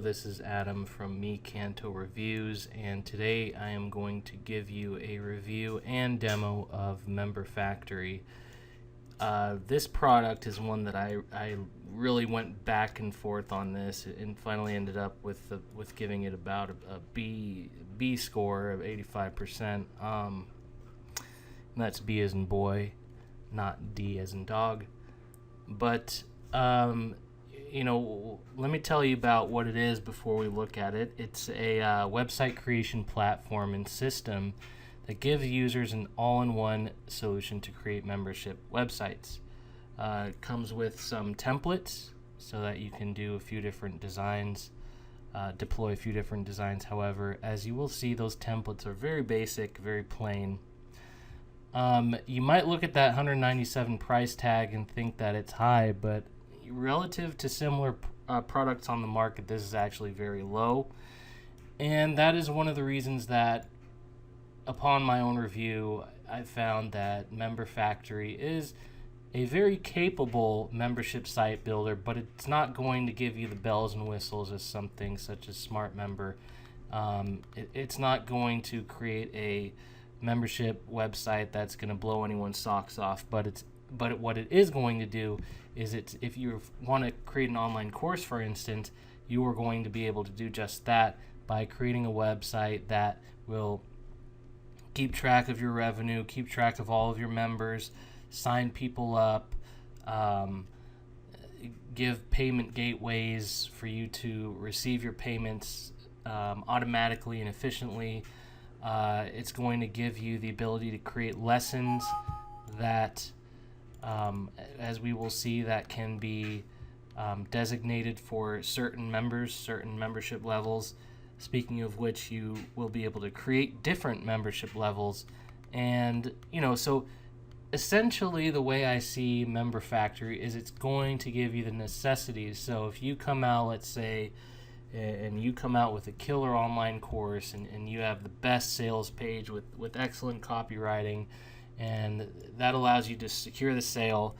this is Adam from Me Canto Reviews, and today I am going to give you a review and demo of MemberFactory. This product is one that I really went back and forth on this, and finally ended up with giving it about a B score of 85%. And that's B as in boy, not D as in dog. But let me tell you about what it is before we look at it. It's a website creation platform and system that gives users an all-in-one solution to create membership websites. It comes with some templates so that you can do a few different designs, deploy a few different designs. However, as you will see, those templates are very basic, very plain. You might look at that $197 price tag and think that it's high, but relative to similar products on the market, this is actually very low. And that is one of the reasons that, upon my own review, I found that MemberFactory is a very capable membership site builder, but it's not going to give you the bells and whistles as something such as Smart Member. It's not going to create a membership website that's going to blow anyone's socks off, but what it is going to do is, if you want to create an online course, for instance, you are going to be able to do just that by creating a website that will keep track of your revenue, keep track of all of your members, sign people up, give payment gateways for you to receive your payments automatically and efficiently. It's going to give you the ability to create lessons that, as we will see, that can be designated for certain members, certain membership levels. Speaking of which, you will be able to create different membership levels. And, so essentially the way I see MemberFactory is it's going to give you the necessities. So if you come out, let's say, and you come out with a killer online course, and you have the best sales page with excellent copywriting, and that allows you to secure the sale,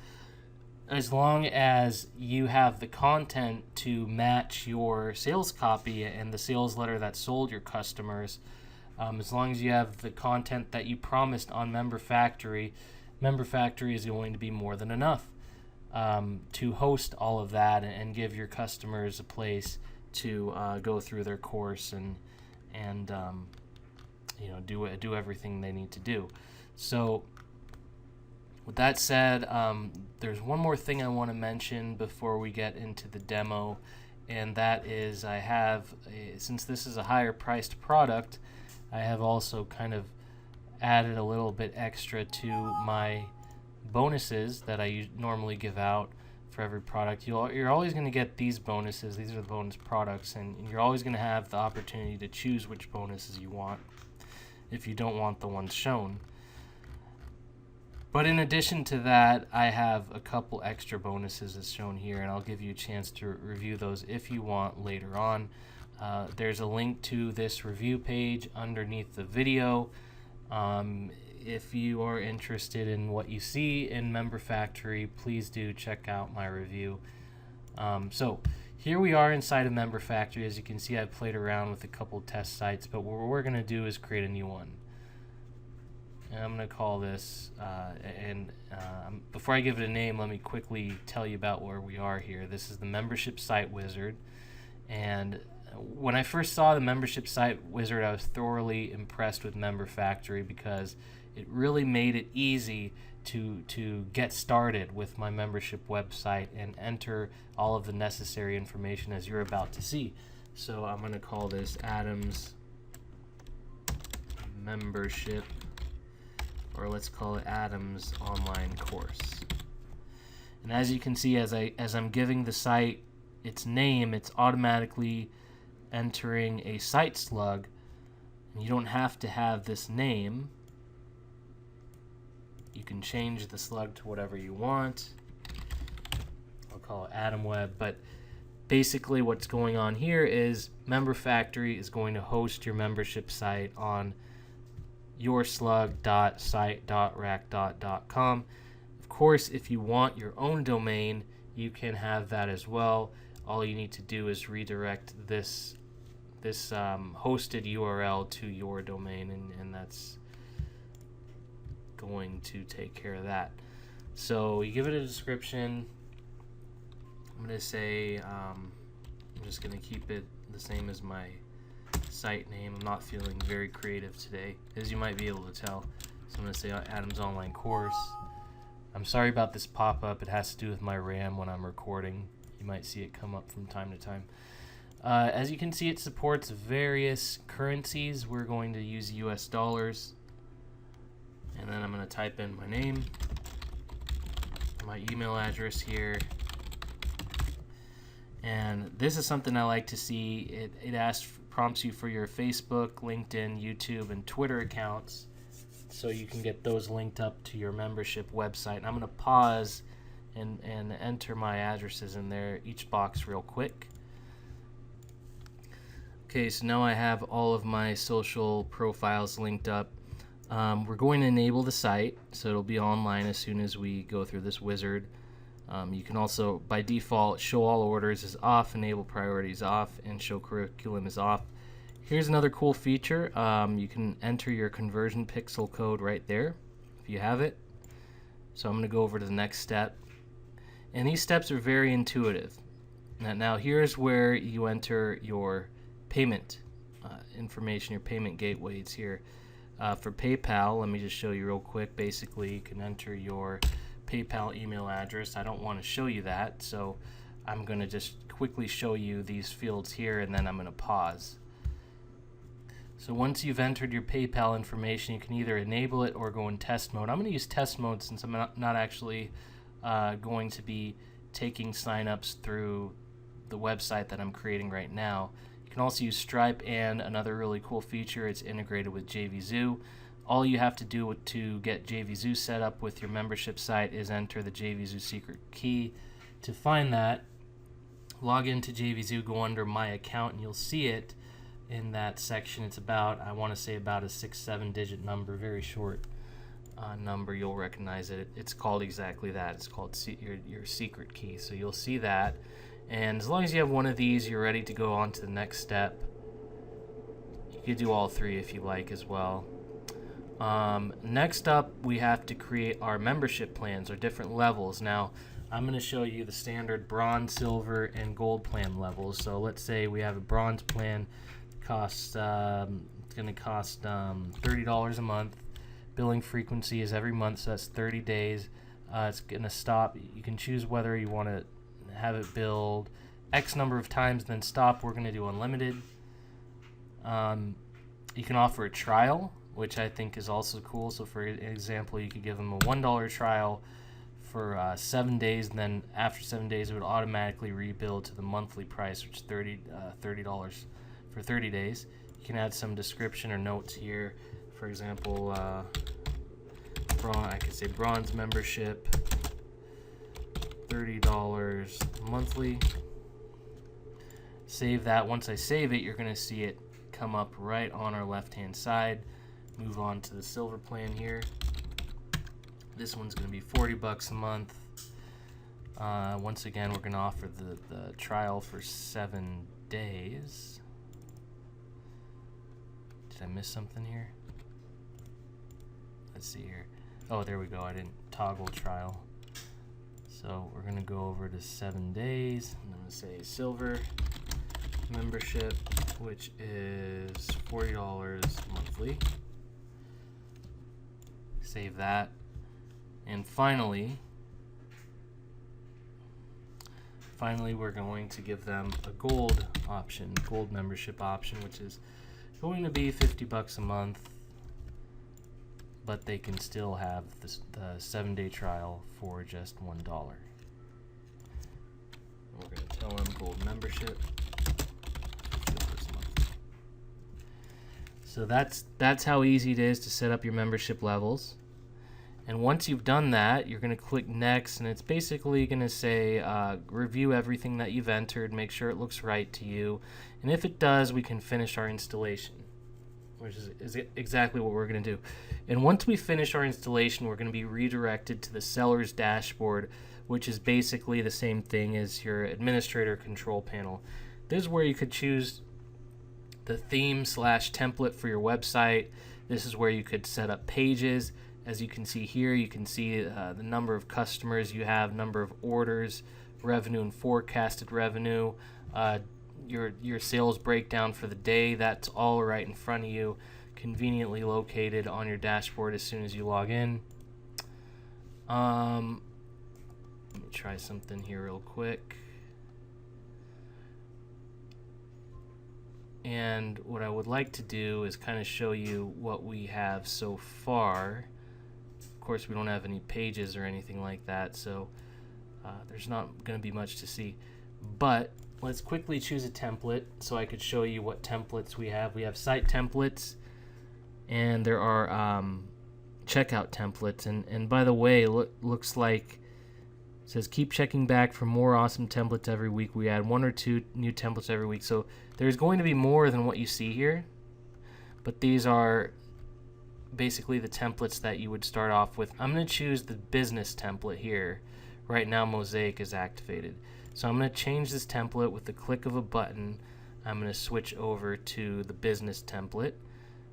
as long as you have the content to match your sales copy and the sales letter that sold your customers. As long as you have the content that you promised on MemberFactory, MemberFactory is going to be more than enough to host all of that and give your customers a place to go through their course and do everything they need to do. So with that said, there's one more thing I want to mention before we get into the demo, and that is since this is a higher priced product, I have also kind of added a little bit extra to my bonuses that I normally give out for every product. You're always going to get these bonuses. These are the bonus products, and you're always going to have the opportunity to choose which bonuses you want if you don't want the ones shown. But in addition to that, I have a couple extra bonuses as shown here, and I'll give you a chance to review those if you want later on. There's a link to this review page underneath the video. If you are interested in what you see in MemberFactory, please do check out my review. So here we are inside of MemberFactory. As you can see, I've played around with a couple test sites, but what we're going to do is create a new one. And I'm going to call this, before I give it a name, let me quickly tell you about where we are here. This is the Membership Site Wizard, and when I first saw the Membership Site Wizard, I was thoroughly impressed with MemberFactory because it really made it easy to get started with my membership website and enter all of the necessary information as you're about to see. So I'm going to call this Adam's Membership, or let's call it Adam's Online Course. And as you can see, as I'm giving the site its name, it's automatically entering a site slug, and you don't have to have this name. You can change the slug to whatever you want. I'll call it Adam Web, but basically what's going on here is MemberFactory is going to host your membership site on yourslug.site.rack.com. Of course, if you want your own domain, you can have that as well. all you need to do is redirect this hosted URL to your domain, and that's going to take care of that. So you give it a description. I'm going to say, I'm just going to keep it the same as my site name. I'm not feeling very creative today, as you might be able to tell. So I'm going to say Adam's Online Course. I'm sorry about this pop-up. It has to do with my RAM when I'm recording. You might see it come up from time to time. As you can see, it supports various currencies. We're going to use US dollars. And then I'm going to type in my name, my email address here. And this is something I like to see. It prompts you for your Facebook, LinkedIn, YouTube, and Twitter accounts, so you can get those linked up to your membership website. And I'm going to pause and enter my addresses in there, each box real quick. Okay, so now I have all of my social profiles linked up. We're going to enable the site, so it'll be online as soon as we go through this wizard. You can also, by default, show all orders is off, enable priorities off, and show curriculum is off. Here's another cool feature. You can enter your conversion pixel code right there if you have it. So I'm going to go over to the next step. And these steps are very intuitive. Now here's where you enter your payment information, your payment gateways here. For PayPal, let me just show you real quick. Basically, you can enter your PayPal email address. I don't want to show you that, so I'm going to just quickly show you these fields here, and then I'm going to pause. So once you've entered your PayPal information, you can either enable it or go in test mode. I'm going to use test mode since I'm not actually going to be taking signups through the website that I'm creating right now. You can also use Stripe, and another really cool feature, it's integrated with JVZoo. All you have to do to get JVZoo set up with your membership site is enter the JVZoo secret key. To find that, log into JVZoo, go under My Account, and you'll see it in that section. It's about, I want to say about a 6-7 digit number, very short number. You'll recognize it. It's called exactly that. It's called your secret key. So you'll see that. And as long as you have one of these, you're ready to go on to the next step. You could do all three if you like as well. Next up, we have to create our membership plans, or different levels. Now, I'm going to show you the standard bronze, silver, and gold plan levels. So let's say we have a bronze plan. It's going to cost $30 a month. Billing frequency is every month, so that's 30 days. It's going to stop. You can choose whether you want to have it billed X number of times, then stop. We're going to do unlimited. You can offer a trial, which I think is also cool. So for example, you could give them a $1 trial for 7 days, and then after 7 days it would automatically rebuild to the monthly price, which is $30 for 30 days. You can add some description or notes here. For example, I could say bronze membership, $30 monthly. Save that. Once I save it, you're going to see it come up right on our left hand side. Move on to the silver plan here. This one's going to be $40 a month. Once again, we're going to offer the trial for 7 days. Did I miss something here? Let's see here. Oh, there we go. I didn't toggle trial. So we're going to go over to 7 days. I'm going to say silver membership, which is $40 monthly. Save that. And finally, we're going to give them a gold option, gold membership option, which is going to be $50 a month, but they can still have the 7-day trial for just $1. We're going to tell them gold membership. So that's how easy it is to set up your membership levels. And once you've done that, you're going to click next, and it's basically going to say review everything that you've entered, make sure it looks right to you, and if it does, we can finish our installation. which is exactly what we're going to do. And once we finish our installation, we're going to be redirected to the seller's dashboard, which is basically the same thing as your administrator control panel. This is where you could choose the theme / template for your website. This is where you could set up pages. As you can see here, you can see the number of customers you have, number of orders, revenue and forecasted revenue, your sales breakdown for the day. That's all right in front of you, conveniently located on your dashboard as soon as you log in. Let me try something here real quick. And what I would like to do is kind of show you what we have so far. Of course, we don't have any pages or anything like that, so there's not going to be much to see. But let's quickly choose a template so I could show you what templates we have. We have site templates, and there are checkout templates. And by the way, looks like it says keep checking back for more awesome templates every week. We add 1 or 2 new templates every week. So there's going to be more than what you see here, but these are basically the templates that you would start off with. I'm going to choose the business template here. Right now Mosaic is activated. So I'm going to change this template with the click of a button. I'm going to switch over to the business template,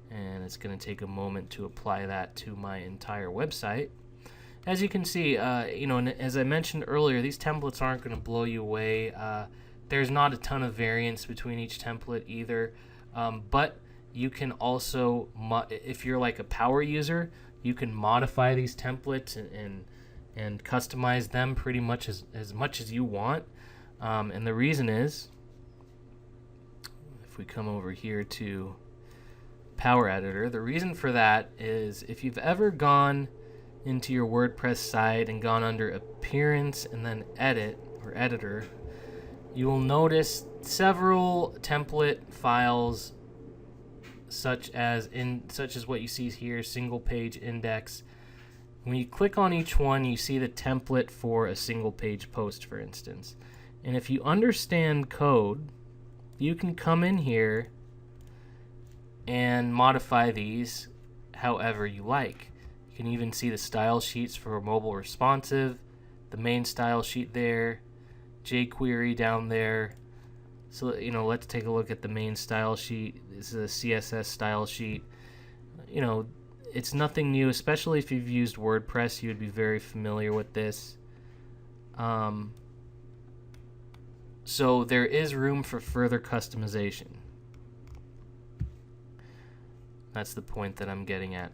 and it's going to take a moment to apply that to my entire website. As you can see, and as I mentioned earlier, these templates aren't going to blow you away. There's not a ton of variance between each template either, but you can also, if you're like a power user, you can modify these templates and customize them pretty much as much as you want. And the reason is, if we come over here to Power Editor, the reason for that is if you've ever gone into your WordPress site and gone under Appearance and then Edit or Editor, you will notice several template files such as what you see here, single page index. When you click on each one, you see the template for a single page post, for instance. And if you understand code, you can come in here and modify these however you like. You can even see the style sheets for mobile responsive, the main style sheet there, jQuery down there. So, let's take a look at the main style sheet. This is a CSS style sheet. It's nothing new, especially if you've used WordPress, you would be very familiar with this. So there is room for further customization. That's the point that I'm getting at.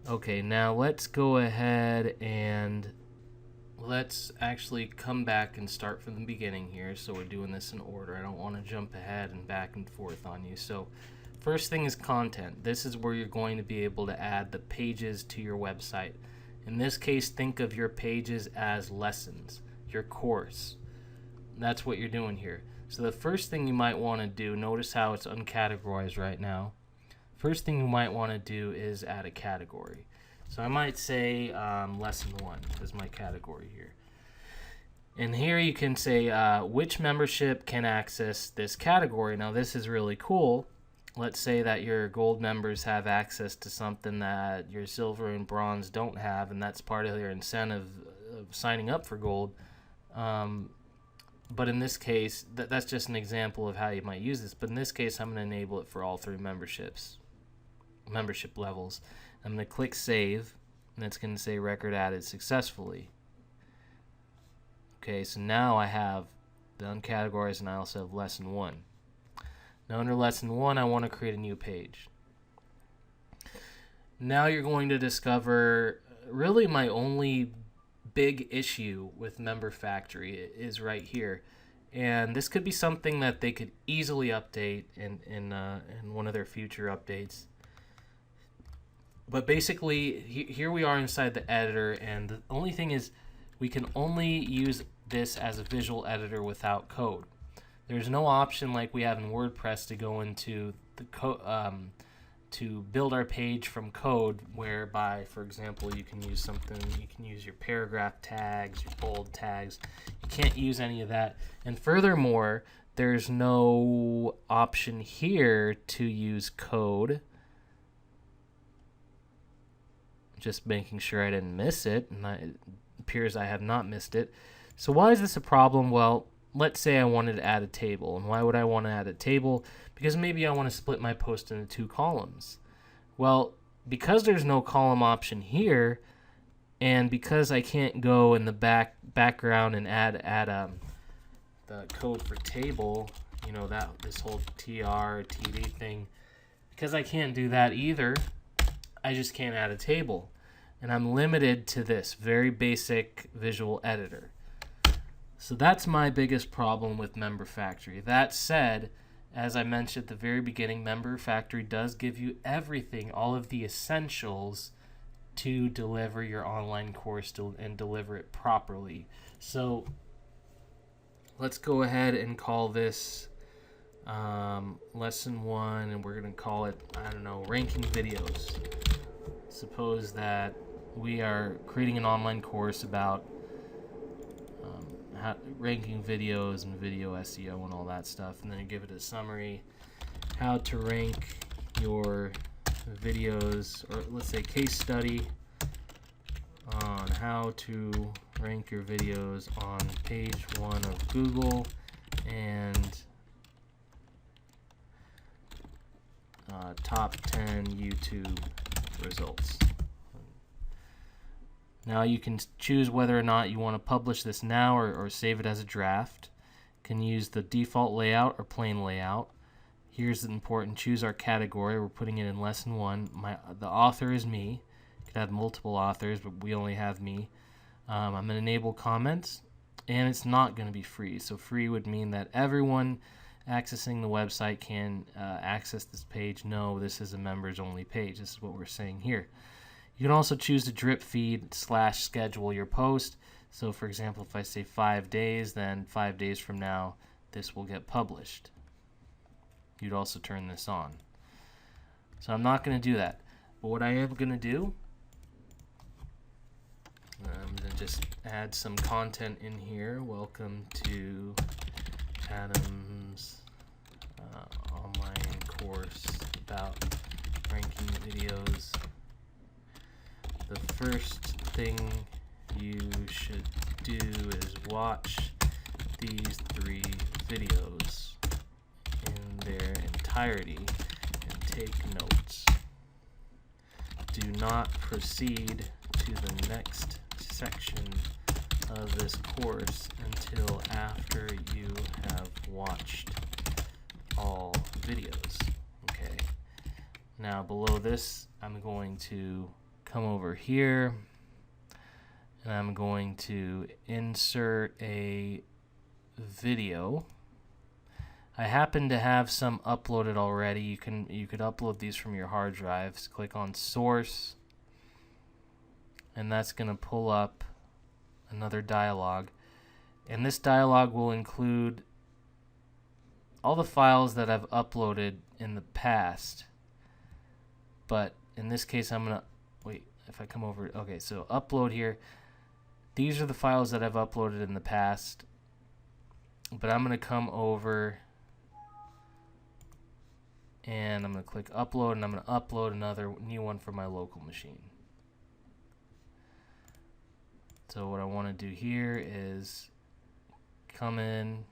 Okay, now let's go ahead and let's actually come back and start from the beginning here. So we're doing this in order. I don't want to jump ahead and back and forth on you. So first thing is content. This is where you're going to be able to add the pages to your website. In this case, think of your pages as lessons, your course. That's what you're doing here. So the first thing you might want to do, notice how it's uncategorized right now. First thing you might want to do is add a category. So I might say lesson 1 is my category here. And here you can say which membership can access this category. Now this is really cool. Let's say that your gold members have access to something that your silver and bronze don't have, and that's part of their incentive of signing up for gold. But in this case, that's just an example of how you might use this. But in this case, I'm going to enable it for all 3 membership levels. I'm going to click Save, and it's going to say record added successfully. Okay, so now I have the uncategorized, and I also have lesson 1. Now under lesson 1, I want to create a new page. Now you're going to discover really my only big issue with MemberFactory is right here. And this could be something that they could easily update in one of their future updates. But basically, here we are inside the editor, and the only thing is we can only use this as a visual editor without code. There's no option like we have in WordPress to go into the to build our page from code, whereby, for example, you can use your paragraph tags, your bold tags. You can't use any of that. And furthermore, there's no option here to use code. Just making sure I didn't miss it, and it appears I have not missed it. So why is this a problem? Well, let's say I wanted to add a table. And why would I want to add a table? Because maybe I want to split my post into 2 columns. Well, because there's no column option here, and because I can't go in the background and add the code for table, you know, that this whole TR, TD thing, because I can't do that either, I just can't add a table. And I'm limited to this very basic visual editor. So that's my biggest problem with MemberFactory. That said, as I mentioned at the very beginning, MemberFactory does give you everything, all of the essentials to deliver your online course and deliver it properly. So let's go ahead and call this lesson 1, and we're going to call it, I don't know, ranking videos. Suppose that we are creating an online course about ranking videos and video SEO and all that stuff, and then you give it a summary, how to rank your videos, or let's say case study on how to rank your videos on page 1 of Google and top 10 YouTube results. Now you can choose whether or not you want to publish this now or save it as a draft. You can use the default layout or plain layout. Here's the important, choose our category. We're putting it in lesson 1. The author is me. You could have multiple authors, but we only have me. I'm going to enable comments, and it's not going to be free. So free would mean that everyone accessing the website can access this page. No, this is a members only page. This is what we're saying here. You can also choose to drip feed / schedule your post. So for example, if I say 5 days, then 5 days from now, this will get published. You'd also turn this on. So I'm not going to do that. But what I am going to do, I'm going to just add some content in here. Welcome to Adam's online course about ranking videos. The first thing you should do is watch these 3 videos in their entirety and take notes. Do not proceed to the next section of this course until after you have watched all videos. Okay. Now below this, I'm going to come over here and I'm going to insert a video. I happen to have some uploaded already. You could upload these from your hard drives. Click on source, and that's going to pull up another dialog, and this dialog will include all the files that I've uploaded in the past, but in this case I'm gonna wait. If I come over, okay, so upload here, these are the files that I've uploaded in the past, but I'm gonna come over and I'm gonna click upload, and I'm gonna upload another new one from my local machine. So what I want to do here is come in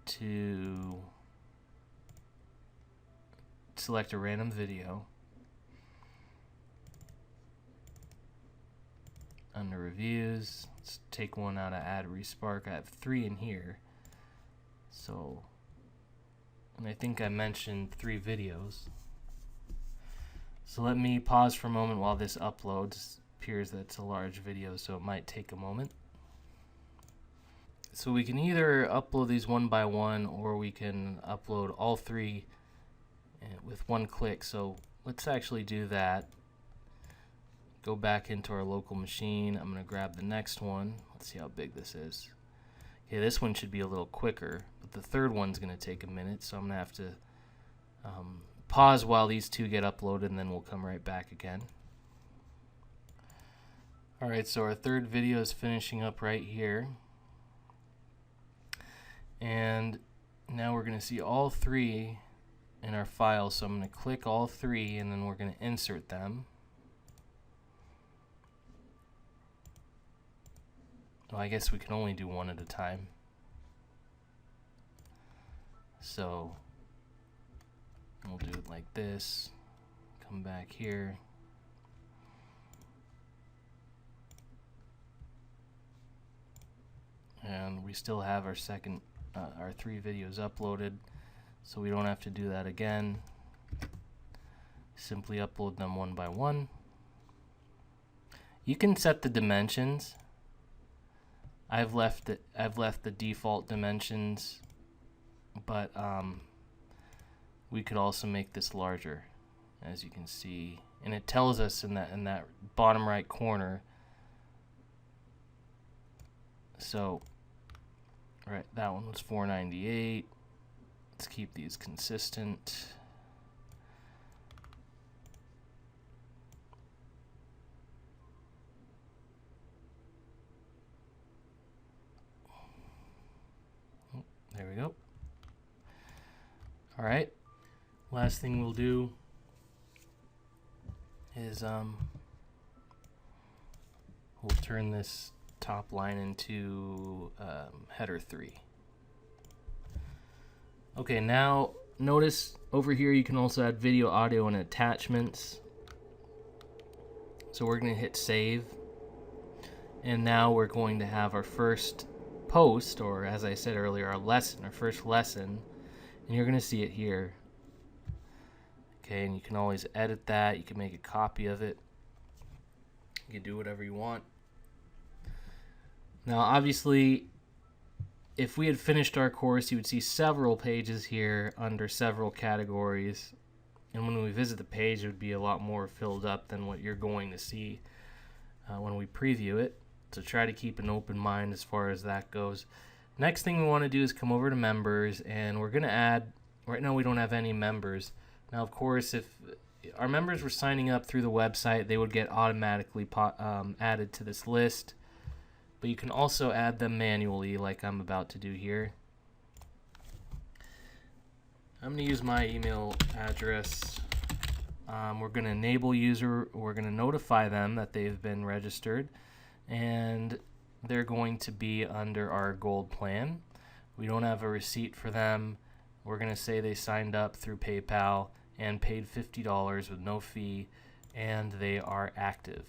to select a random video. Under reviews, let's take one out of Add Respark. I have 3 in here. So, and I think I mentioned 3 videos. So let me pause for a moment while this uploads. Appears that it's a large video, so it might take a moment. So we can either upload these one by one, or we can upload all 3 with one click. So let's actually do that. Go back into our local machine. I'm going to grab the next one. Let's see how big this is. Okay, this one should be a little quicker, but the third one's going to take a minute, so I'm going to have to pause while these 2 get uploaded, and then we'll come right back again. Alright, so our third video is finishing up right here. And now we're going to see all three in our file. So I'm going to click all three and then we're going to insert them. Well, I guess we can only do one at a time. So we'll do it like this. Come back here. And we still have our our 3 videos uploaded, so we don't have to do that again. Simply upload them one by one. You can set the dimensions. I've left the default dimensions, but we could also make this larger, as you can see, and it tells us in that bottom right corner. So, right, that one was 498. Let's keep these consistent. There we go. All right. Last thing we'll do is we'll turn this top line into header 3. Okay, now notice over here you can also add video, audio, and attachments. So we're going to hit save, and now we're going to have our first post, or as I said earlier, our first lesson, and you're going to see it here. Okay, and you can always edit that. You can make a copy of it. You can do whatever you want. Now, obviously, if we had finished our course, you would see several pages here under several categories. And when we visit the page, it would be a lot more filled up than what you're going to see when we preview it. So try to keep an open mind as far as that goes. Next thing we want to do is come over to members, and we're going to add, right now we don't have any members. Now, of course, if our members were signing up through the website, they would get automatically added to this list. But you can also add them manually, like I'm about to do here. I'm going to use my email address. We're going to enable user. We're going to notify them that they've been registered, and they're going to be under our gold plan. We don't have a receipt for them. We're going to say they signed up through PayPal and paid $50 with no fee, and they are active.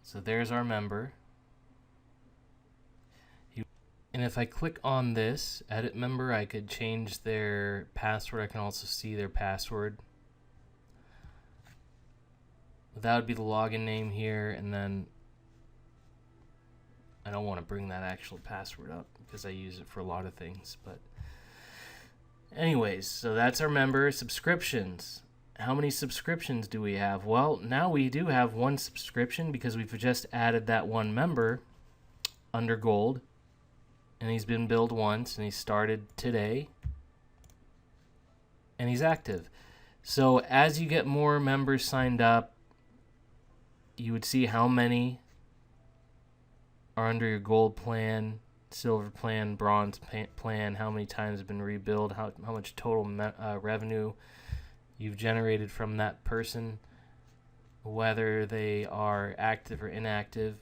So there's our member. And if I click on this, edit member, I could change their password. I can also see their password. That would be the login name here, and then I don't want to bring that actual password up because I use it for a lot of things. But anyways, so that's our member. Subscriptions. How many subscriptions do we have? Well, now we do have one subscription because we've just added that one member under gold, and he's been billed once, and he started today, and he's active. So as you get more members signed up, you would see how many are under your gold plan, silver plan, bronze plan, how many times have been rebilled, how much total revenue you've generated from that person, whether they are active or inactive.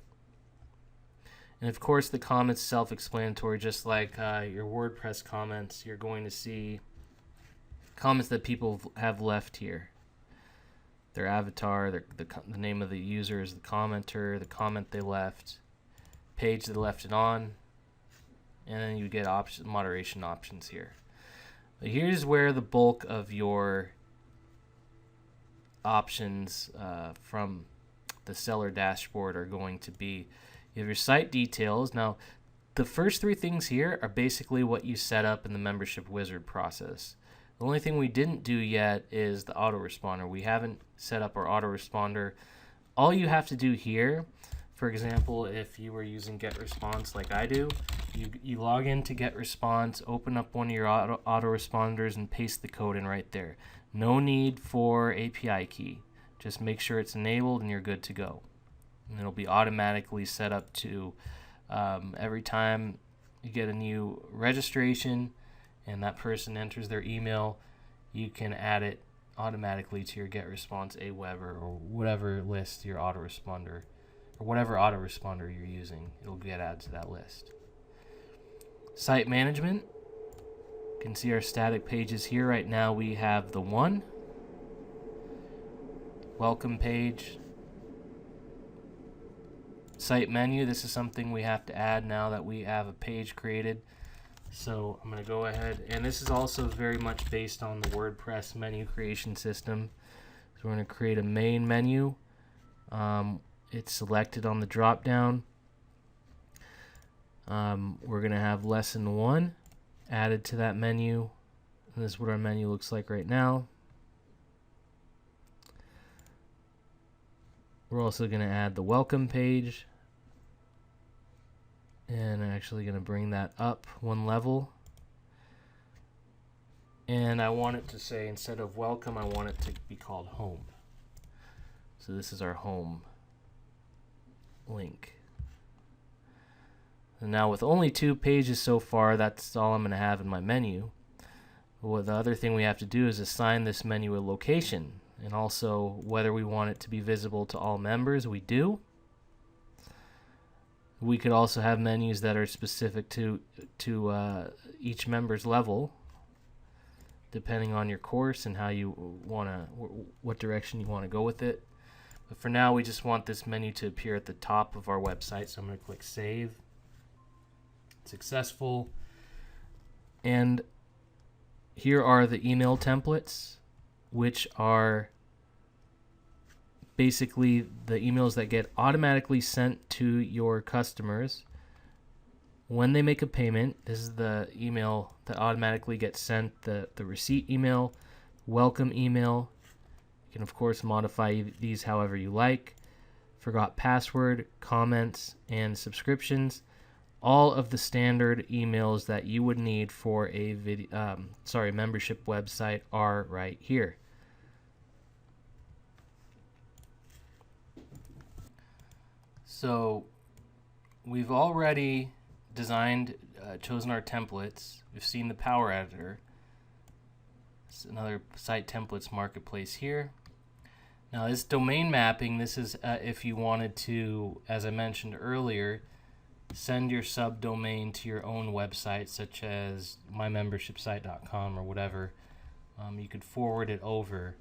And of course, the comments self-explanatory, just like your WordPress comments. You're going to see comments that people have left here. Their avatar, the name of the user is the commenter, the comment they left, page they left it on, and then you get moderation options here. But here's where the bulk of your options from the seller dashboard are going to be. You have your site details. Now, the first 3 things here are basically what you set up in the membership wizard process. The only thing we didn't do yet is the autoresponder. We haven't set up our autoresponder. All you have to do here, for example, if you were using GetResponse like I do, you log into GetResponse, open up one of your autoresponders, and paste the code in right there. No need for API key. Just make sure it's enabled and you're good to go. And it'll be automatically set up to Every time you get a new registration and that person enters their email, you can add it automatically to your GetResponse Aweber or whatever list your autoresponder or whatever autoresponder you're using. It'll get added to that list. Site management. You can see our static pages here. Right now we have the one welcome page. Site menu. This is something we have to add now that we have a page created. So I'm going to go ahead, and this is also very much based on the WordPress menu creation system. So we're going to create a main menu. It's selected on the drop down. We're going to have lesson 1 added to that menu. And this is what our menu looks like right now. We're also going to add the welcome page. And I'm actually going to bring that up one level. And I want it to say, instead of welcome, I want it to be called home. So this is our home link. And now with only 2 pages so far, that's all I'm going to have in my menu. Well, the other thing we have to do is assign this menu a location, and also whether we want it to be visible to all members. We do. We could also have menus that are specific to each member's level, depending on your course and how you want to, what direction you want to go with it. But for now, we just want this menu to appear at the top of our website. So I'm going to click Save. Successful. And here are the email templates, which are basically the emails that get automatically sent to your customers when they make a payment. This is the email that automatically gets sent, the receipt email, welcome email. You can of course modify these however you like. Forgot password, comments, and subscriptions. All of the standard emails that you would need for a membership website are right here. So we've already designed, chosen our templates. We've seen the Power Editor. It's another site templates marketplace here. Now this domain mapping, this is if you wanted to, as I mentioned earlier, send your subdomain to your own website, such as mymembershipsite.com or whatever. You could forward it over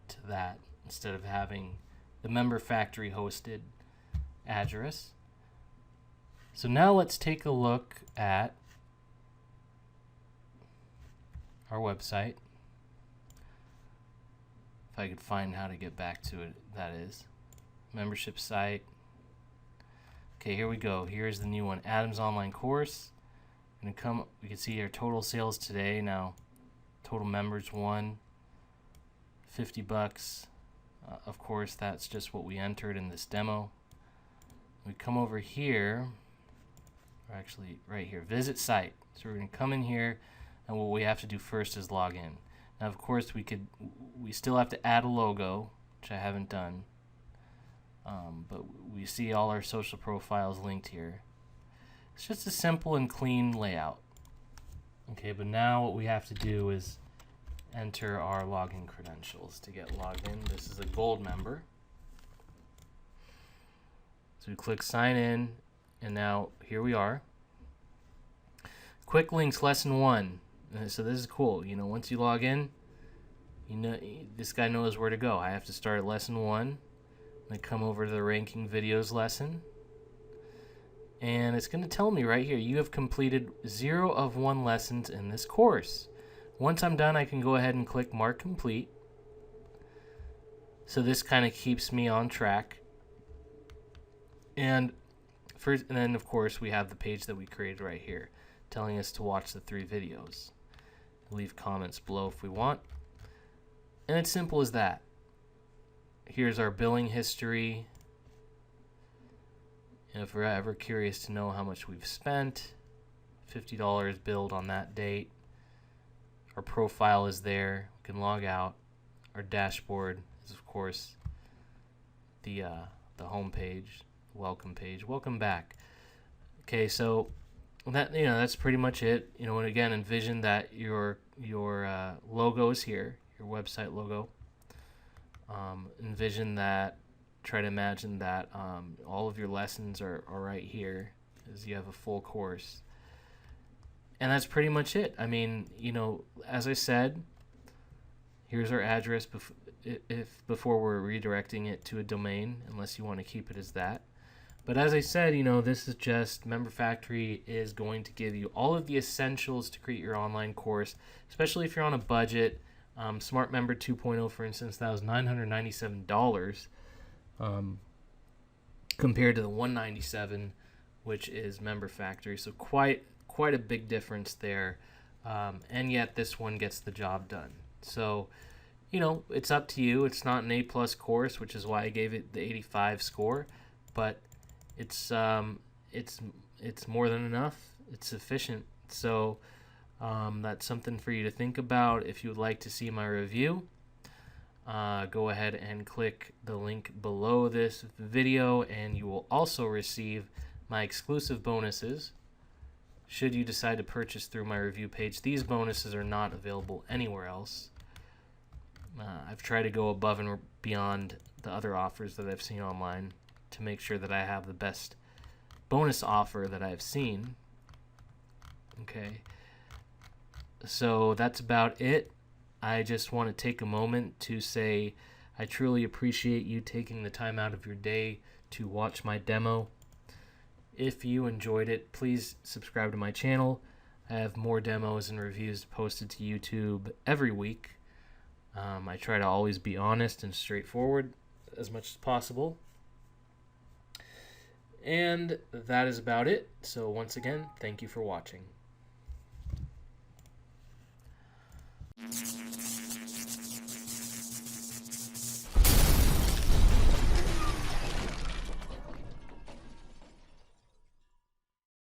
to that instead of having the MemberFactory hosted address. So now let's take a look at our website. If I could find how to get back to it, that is. Membership site. Okay, here we go. Here's the new one, Adam's online course. We can see our total sales today. Now, total members 1, $50. Of course, that's just what we entered in this demo. We come over here, or actually right here, visit site. So we're going to come in here, and what we have to do first is log in. Now, of course, we still have to add a logo, which I haven't done. But we see all our social profiles linked here. It's just a simple and clean layout. Okay, but now what we have to do is enter our login credentials to get logged in. This is a gold member. So we click sign in, and now here we are. Quick links lesson 1. So this is cool. You know, once you log in, you know this guy knows where to go. I have to start at lesson 1. I come over to the ranking videos lesson, and it's going to tell me right here, you have completed 0 of 1 lessons in this course. Once I'm done, I can go ahead and click mark complete. So this kind of keeps me on track. And then of course we have the page that we created right here, telling us to watch the 3 videos. Leave comments below if we want. And it's simple as that. Here's our billing history. And if we're ever curious to know how much we've spent, $50 billed on that date. Our profile is there. We can log out. Our dashboard is, of course, the home page, welcome page. Welcome back. Okay, so that, that's pretty much it. And again, envision that your logo is here, your website logo. Envision that. Try to imagine that all of your lessons are right here, as you have a full course. And that's pretty much it. I mean, as I said, here's our address before we're redirecting it to a domain, unless you want to keep it as that. But as I said, this is just MemberFactory is going to give you all of the essentials to create your online course, especially if you're on a budget. Smart Member 2.0, for instance, that was $997 compared to the $197, which is MemberFactory. So quite a big difference there, and yet this one gets the job done. So, it's up to you. It's not an A+ course, which is why I gave it the 85 score, but it's more than enough. It's sufficient. So that's something for you to think about. If you would like to see my review, go ahead and click the link below this video, and you will also receive my exclusive bonuses should you decide to purchase through my review page. These bonuses are not available anywhere else. I've tried to go above and beyond the other offers that I've seen online to make sure that I have the best bonus offer that I've seen. Okay, so that's about it. I just want to take a moment to say I truly appreciate you taking the time out of your day to watch my demo. If you enjoyed it, please subscribe to my channel. I have more demos and reviews posted to YouTube every week. I try to always be honest and straightforward as much as possible. And that is about it. So once again, thank you for watching.